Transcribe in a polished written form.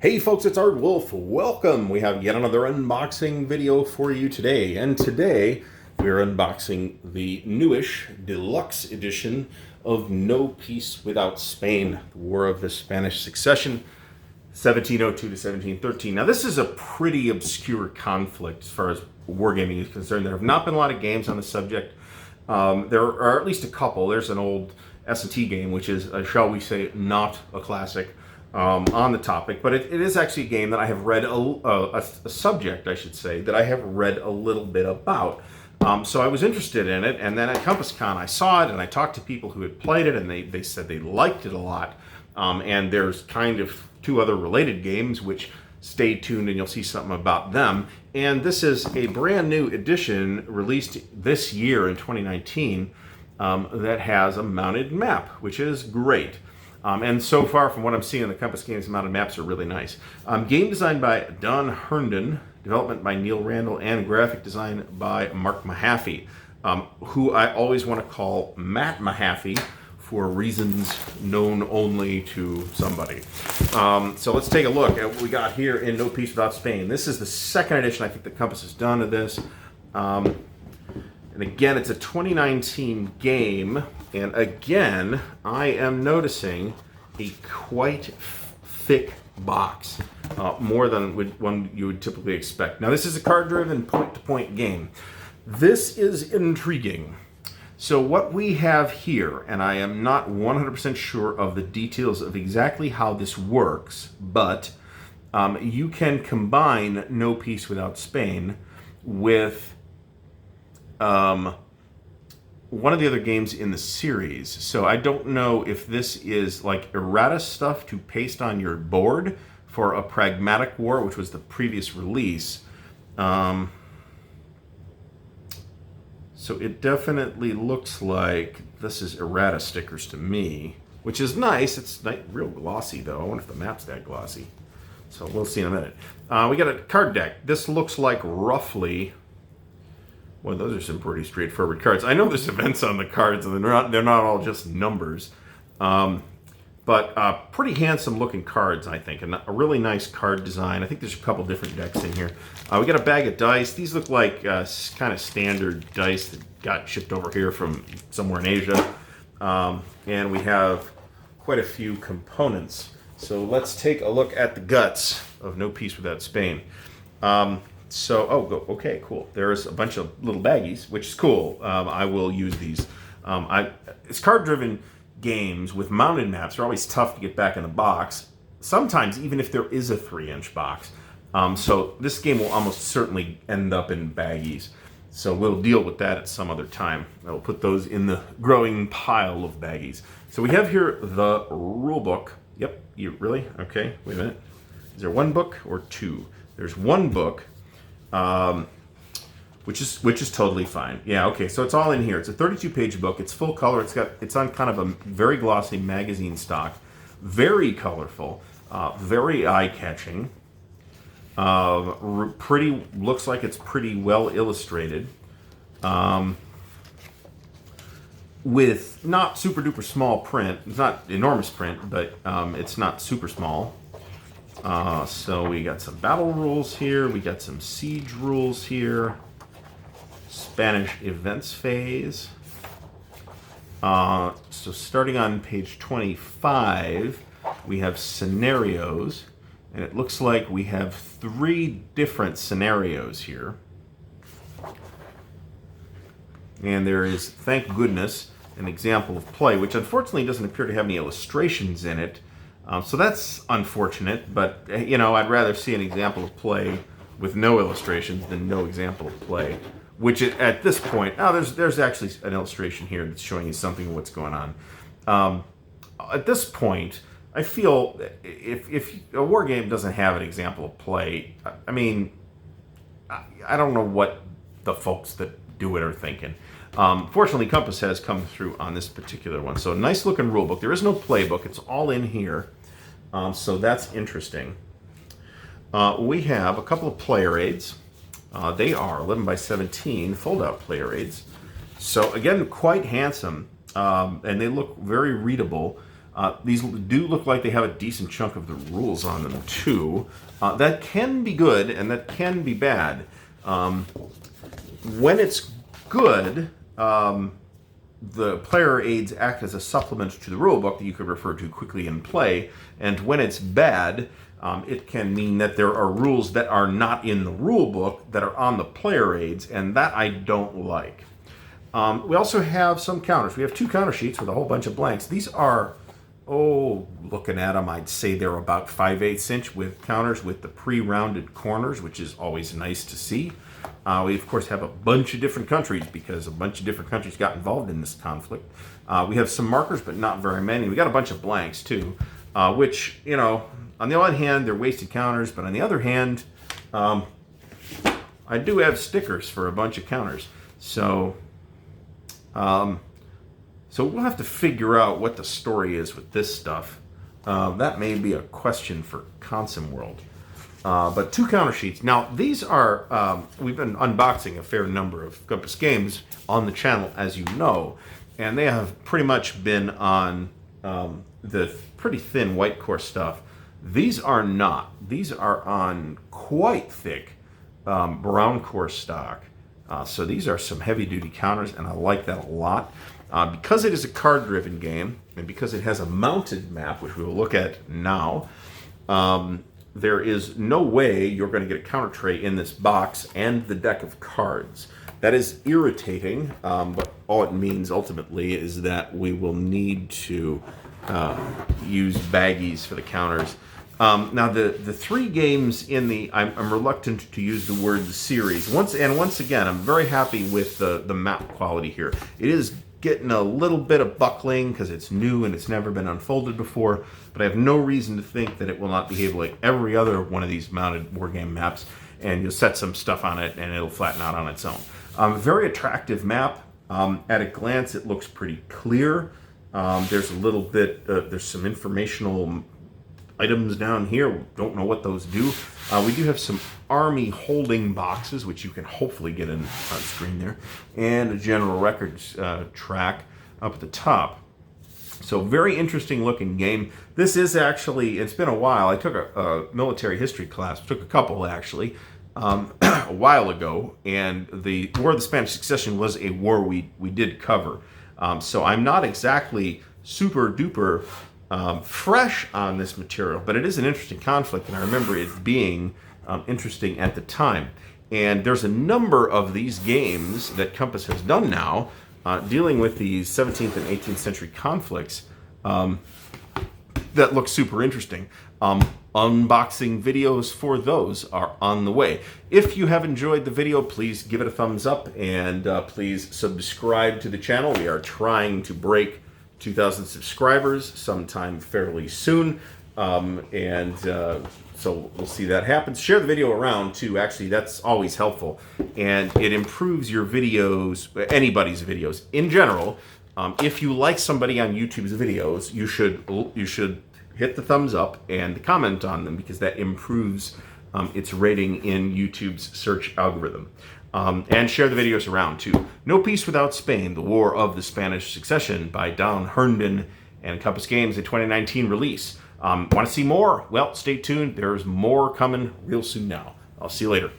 Hey folks, it's Ardwulf. Welcome. We have yet another unboxing video for you today. And today we're unboxing the newish deluxe edition of No Peace Without Spain, the War of the Spanish Succession, 1702 to 1713. Now this is a pretty obscure conflict as far as wargaming is concerned. There have not been a lot of games on the subject. There are at least a couple. There's an old S&T game, which is, shall we say, not a classic. On the topic, but it is actually a game that I have read, a subject, I should say, that I have read a little bit about. So I was interested in it, and then at CompassCon I saw it, and I talked to people who had played it, and they said they liked it a lot. And there's kind of two other related games, which stay tuned and you'll see something about them. And this is a brand new edition released this year in 2019 that has a mounted map, which is great. And so far, from what I'm seeing, the Compass Games mounted maps are really nice. Game design by Don Herndon, development by Neil Randall, and graphic design by Mark Mahaffey, who I always want to call Matt Mahaffey for reasons known only to somebody. So let's take a look at what we got here in No Peace Without Spain. This is the second edition I think the Compass has done of this. And again, it's a 2019 game. And again, I am noticing a quite thick box, more than one you would typically expect. Now, this is a card-driven point-to-point game. This is intriguing. So what we have here, and I am not 100% sure of the details of exactly how this works, but you can combine No Peace Without Spain with one of the other games in the series. So I don't know if this is like errata stuff to paste on your board for a pragmatic war, which was the previous release. So it definitely looks like this is errata stickers to me, which is nice. It's real glossy though. I wonder if the map's that glossy. So we'll see in a minute. We got a card deck. This looks like roughly, well, those are some pretty straightforward cards. I know there's events on the cards, and they're not all just numbers. But pretty handsome looking cards, I think, and a really nice card design. I think there's a couple different decks in here. We got a bag of dice. These look like kind of standard dice that got shipped over here from somewhere in Asia. And we have quite a few components. So let's take a look at the guts of No Peace Without Spain. Okay, cool. There's a bunch of little baggies, which is cool. I will use these. It's card-driven games with mounted maps are always tough to get back in the box, sometimes even if there is a 3-inch box. So this game will almost certainly end up in baggies. So we'll deal with that at some other time. I'll put those in the growing pile of baggies. So we have here the rulebook. Yep, you really? Okay, wait a minute. Is there one book or two? There's one book. Which is totally fine. Yeah, okay, so it's all in here. It's a 32-page book. It's full color. It's on kind of a very glossy magazine stock, very colorful, very eye-catching. Looks like it's pretty well illustrated. With not super duper small print. It's not enormous print, but it's not super small. So we got some battle rules here. We got some siege rules here. Spanish events phase. So starting on page 25, we have scenarios. And it looks like we have 3 different scenarios here. And there is, thank goodness, an example of play, which unfortunately doesn't appear to have any illustrations in it. So that's unfortunate, but I'd rather see an example of play with no illustrations than no example of play. Which at this point, there's actually an illustration here that's showing you something of what's going on. At this point, I feel if a war game doesn't have an example of play, I mean, I don't know what the folks that do it are thinking. Fortunately, Compass has come through on this particular one. So nice looking rule book. There is no playbook. It's all in here. So that's interesting. We have a couple of player aids. They are 11 by 17 fold-out player aids. So again, quite handsome, and they look very readable. These do look like they have a decent chunk of the rules on them too. That can be good and that can be bad. When it's good, the player aids act as a supplement to the rulebook that you could refer to quickly in play. And when it's bad, it can mean that there are rules that are not in the rulebook that are on the player aids, and that I don't like. We also have some counters. We have 2 counter sheets with a whole bunch of blanks. These are, looking at them, I'd say they're about 5/8 inch with counters with the pre-rounded corners, which is always nice to see. We, of course, have a bunch of different countries because a bunch of different countries got involved in this conflict. We have some markers, but not very many. We got a bunch of blanks, too, which, you know, on the one hand, they're wasted counters, but on the other hand, I do have stickers for a bunch of counters. So we'll have to figure out what the story is with this stuff. That may be a question for Consim World. But 2 counter sheets. Now, these are, we've been unboxing a fair number of Compass games on the channel, as you know, and they have pretty much been on the pretty thin white core stuff. These are not. These are on quite thick brown core stock. So these are some heavy-duty counters, and I like that a lot. Because it is a card-driven game, and because it has a mounted map, which we will look at now, there is no way you're going to get a counter tray in this box and the deck of cards. That is irritating, but all it means ultimately is that we will need to use baggies for the counters. Now, the 3 games in the, I'm reluctant to use the word series. Once again, I'm very happy with the map quality here. It is getting a little bit of buckling because it's new and it's never been unfolded before, but I have no reason to think that it will not behave like every other one of these mounted wargame maps, and you'll set some stuff on it and it'll flatten out on its own. Very attractive map. At a glance, it looks pretty clear. There's a little bit, there's some informational items down here. We don't know what those do. We do have some army holding boxes, which you can hopefully get on screen there, and a general records track up at the top. So very interesting looking game. This is actually, it's been a while. I took a military history class, took a couple actually, a while ago, and the War of the Spanish Succession was a war we did cover. So I'm not exactly super duper fresh on this material, but it is an interesting conflict, and I remember it being interesting at the time. And there's a number of these games that Compass has done now dealing with these 17th and 18th century conflicts that look super interesting. Unboxing videos for those are on the way. If you have enjoyed the video, please give it a thumbs up, and please subscribe to the channel. We are trying to break 2,000 subscribers sometime fairly soon, so we'll see that happen. Share the video around too. Actually, that's always helpful, and it improves your videos, anybody's videos in general. If you like somebody on YouTube's videos, you should hit the thumbs up and comment on them, because that improves its rating in YouTube's search algorithm. And share the videos around too. No Peace Without Spain, The War of the Spanish Succession by Don Herndon and Compass Games, a 2019 release. Want to see more? Well, stay tuned. There's more coming real soon now. I'll see you later.